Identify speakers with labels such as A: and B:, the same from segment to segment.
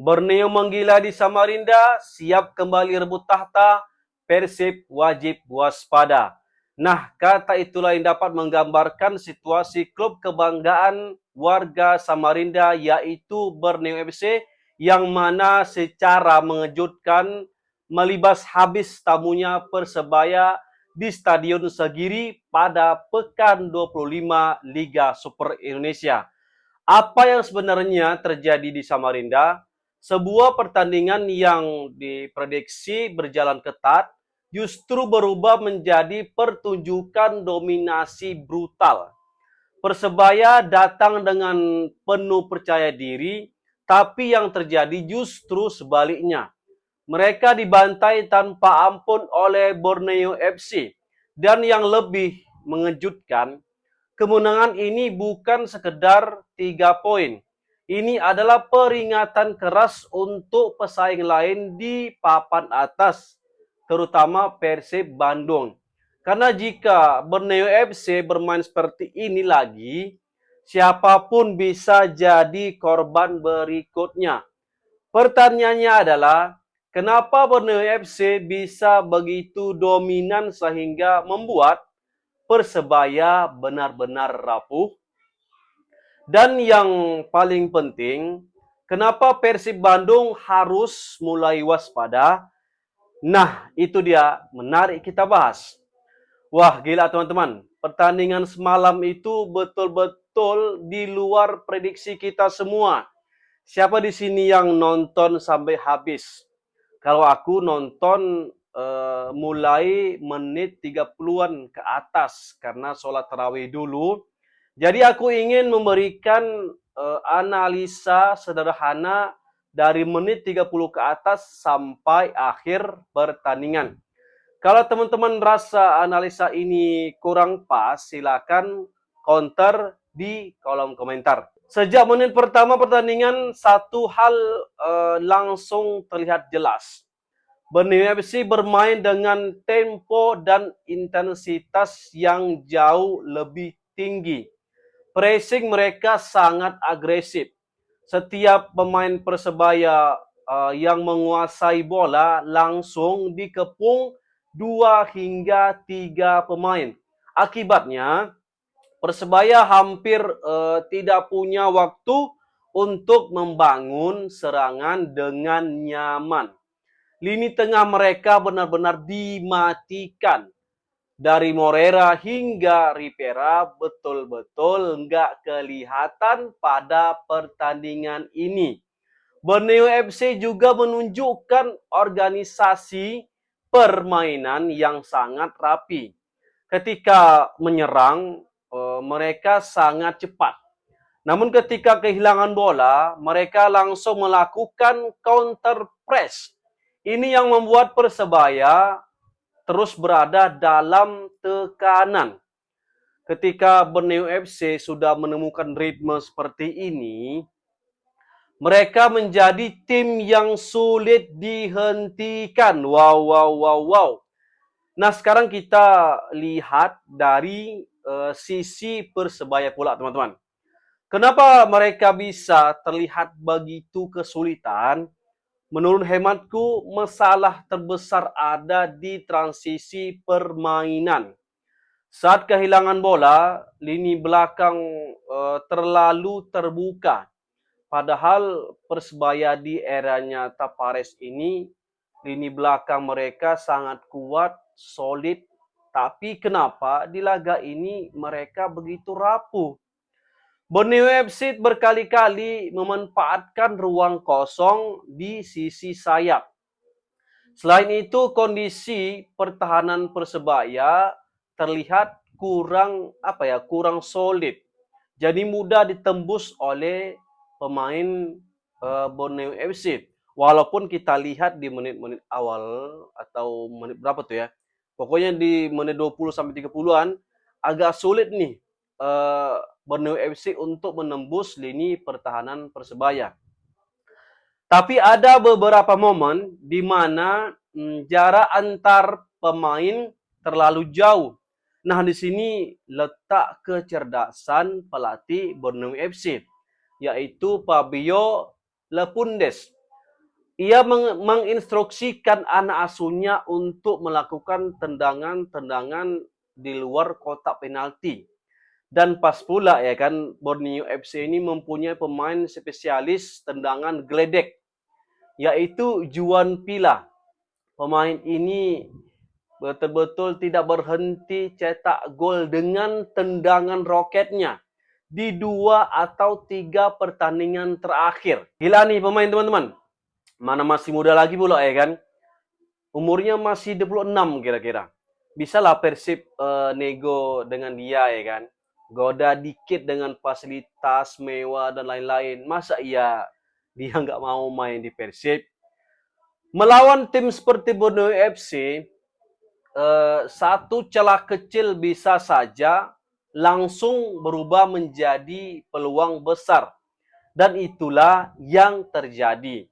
A: Borneo menggila di Samarinda, siap kembali rebut tahta, Persib wajib waspada. Nah, kata itulah yang dapat menggambarkan situasi klub kebanggaan warga Samarinda, yaitu Borneo FC, yang mana secara mengejutkan melibas habis tamunya Persebaya di Stadion Segiri pada Pekan 25 Liga Super Indonesia. Apa yang sebenarnya terjadi di Samarinda? Sebuah pertandingan yang diprediksi berjalan ketat justru berubah menjadi pertunjukan dominasi brutal. Persebaya datang dengan penuh percaya diri, tapi yang terjadi justru sebaliknya. Mereka dibantai tanpa ampun oleh Borneo FC. Dan yang lebih mengejutkan, kemenangan ini bukan sekedar 3 poin. Ini adalah peringatan keras untuk pesaing lain di papan atas, terutama Persib Bandung. Karena jika Borneo FC bermain seperti ini lagi, siapapun bisa jadi korban berikutnya. Pertanyaannya adalah, kenapa Borneo FC bisa begitu dominan sehingga membuat Persebaya benar-benar rapuh? Dan yang paling penting, kenapa Persib Bandung harus mulai waspada? Nah, itu dia, menarik kita bahas. Wah, gila teman-teman. Pertandingan semalam itu betul-betul di luar prediksi kita semua. Siapa di sini yang nonton sampai habis? Kalau aku nonton mulai menit 30-an ke atas karena sholat tarawih dulu. Jadi aku ingin memberikan analisa sederhana dari menit 30 ke atas sampai akhir pertandingan. Kalau teman-teman rasa analisa ini kurang pas, silakan counter di kolom komentar. Sejak menit pertama pertandingan, satu hal langsung terlihat jelas. Borneo FC bermain dengan tempo dan intensitas yang jauh lebih tinggi. Pressing mereka sangat agresif. Setiap pemain Persebaya yang menguasai bola langsung dikepung 2 hingga 3 pemain. Akibatnya, Persebaya hampir tidak punya waktu untuk membangun serangan dengan nyaman. Lini tengah mereka benar-benar dimatikan. Dari Morera hingga Rivera betul-betul nggak kelihatan pada pertandingan ini. Borneo FC juga menunjukkan organisasi permainan yang sangat rapi. Ketika menyerang, mereka sangat cepat. Namun ketika kehilangan bola, mereka langsung melakukan counter press. Ini yang membuat Persebaya terus berada dalam tekanan. Ketika Borneo FC sudah menemukan ritme seperti ini, mereka menjadi tim yang sulit dihentikan. Wow, wow, wow, wow. Nah, sekarang kita lihat dari sisi Persebaya pula, teman-teman. Kenapa mereka bisa terlihat begitu kesulitan? Menurut hematku, masalah terbesar ada di transisi permainan. Saat kehilangan bola, lini belakang terlalu terbuka. Padahal Persebaya di eranya Tapares ini, lini belakang mereka sangat kuat, solid. Tapi kenapa di laga ini mereka begitu rapuh? Borneo FC berkali-kali memanfaatkan ruang kosong di sisi sayap. Selain itu, kondisi pertahanan Persebaya terlihat kurang solid. Jadi mudah ditembus oleh pemain Borneo FC. Walaupun kita lihat di menit-menit awal atau menit berapa tuh ya. Pokoknya di menit 20 sampai 30-an agak sulit nih Borneo FC untuk menembus lini pertahanan Persebaya. Tapi ada beberapa momen di mana jarak antar pemain terlalu jauh. Nah, di sini letak kecerdasan pelatih Borneo FC, yaitu Fabio Lepundes. Ia menginstruksikan anak asuhnya untuk melakukan tendangan-tendangan di luar kotak penalti. Dan pas pula ya kan, Borneo FC ini mempunyai pemain spesialis tendangan geledek, yaitu Juan Pila. Pemain ini betul-betul tidak berhenti cetak gol dengan tendangan roketnya di 2 atau 3 pertandingan terakhir. Gila nih pemain teman-teman. Mana masih muda lagi pula ya kan. Umurnya masih 26 kira-kira. Bisalah Persib nego dengan dia ya kan. Goda dikit dengan fasilitas mewah dan lain-lain. Masa dia nggak mau main di Persib? Melawan tim seperti Borneo FC, satu celah kecil bisa saja langsung berubah menjadi peluang besar. Dan itulah yang terjadi.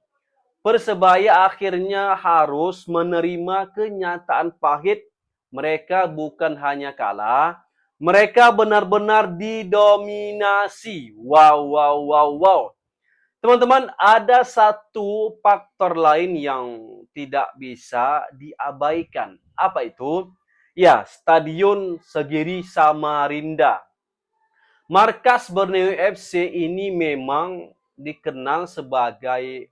A: Persebaya akhirnya harus menerima kenyataan pahit. Mereka bukan hanya kalah, mereka benar-benar didominasi. Wow, wow, wow, wow. Teman-teman, ada satu faktor lain yang tidak bisa diabaikan. Apa itu? Ya, Stadion Segiri Samarinda. Markas Borneo FC ini memang dikenal sebagai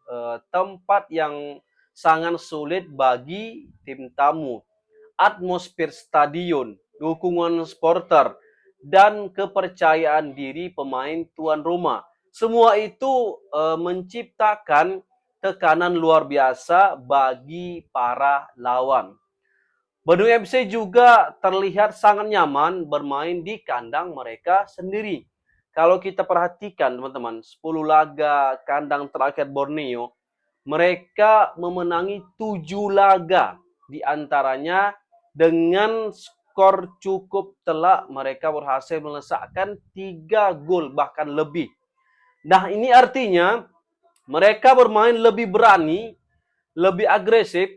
A: tempat yang sangat sulit bagi tim tamu. Atmosfer stadion, dukungan supporter, dan kepercayaan diri pemain tuan rumah. Semua itu menciptakan tekanan luar biasa bagi para lawan. Borneo FC juga terlihat sangat nyaman bermain di kandang mereka sendiri. Kalau kita perhatikan teman-teman, 10 laga kandang terakhir Borneo, mereka memenangi 7 laga. Di antaranya dengan skor cukup telak, mereka berhasil melesakkan 3 gol bahkan lebih. Nah, ini artinya mereka bermain lebih berani, lebih agresif,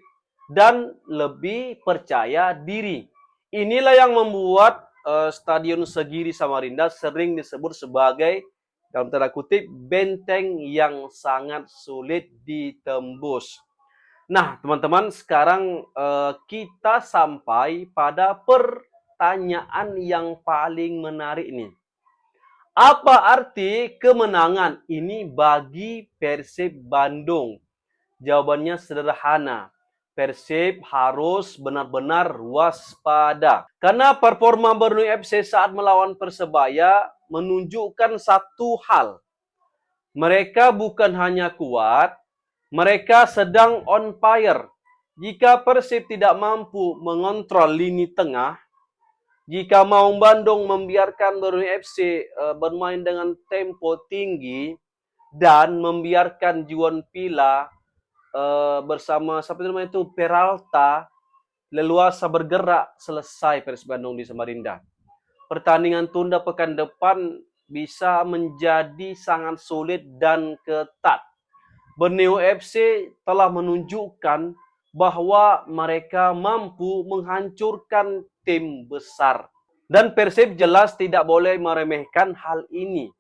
A: dan lebih percaya diri. Inilah yang membuat Stadion Segiri Samarinda sering disebut sebagai, dalam tanda kutip, benteng yang sangat sulit ditembus. Nah, teman-teman, sekarang kita sampai pada pertanyaan yang paling menarik nih. Apa arti kemenangan ini bagi Persib Bandung? Jawabannya sederhana. Persib harus benar-benar waspada. Karena performa Borneo FC saat melawan Persebaya menunjukkan satu hal. Mereka bukan hanya kuat, mereka sedang on fire. Jika Persib tidak mampu mengontrol lini tengah, jika Maung Bandung membiarkan Borneo FC bermain dengan tempo tinggi dan membiarkan Juan Pila bersama siapa namanya itu Peralta leluasa bergerak, selesai Persib Bandung di Samarinda. Pertandingan tunda pekan depan bisa menjadi sangat sulit dan ketat. Borneo FC telah menunjukkan bahwa mereka mampu menghancurkan tim besar. Dan Persib jelas tidak boleh meremehkan hal ini.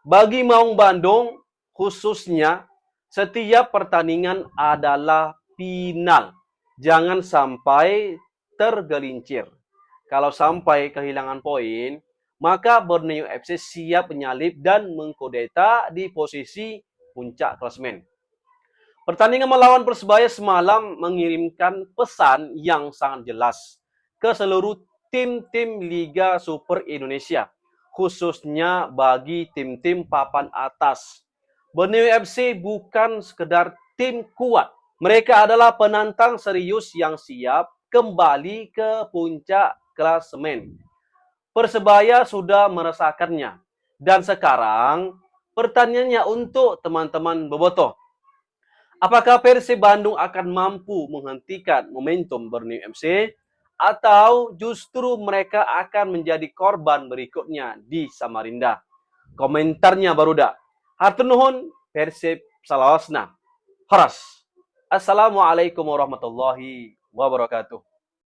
A: Bagi Maung Bandung khususnya, setiap pertandingan adalah final. Jangan sampai tergelincir. Kalau sampai kehilangan poin, maka Borneo FC siap menyalip dan mengkudeta di posisi puncak klasemen. Pertandingan melawan Persebaya semalam mengirimkan pesan yang sangat jelas ke seluruh tim-tim Liga Super Indonesia, khususnya bagi tim-tim papan atas. Borneo FC bukan sekedar tim kuat. Mereka adalah penantang serius yang siap kembali ke puncak klasemen. Persebaya sudah merasakannya. Dan sekarang pertanyaannya untuk teman-teman Bobotoh. Apakah Persib Bandung akan mampu menghentikan momentum Borneo FC atau justru mereka akan menjadi korban berikutnya di Samarinda? Komentarnya barudak. Hatur nuhun, Persib salawasna. Horas. Assalamualaikum warahmatullahi wabarakatuh.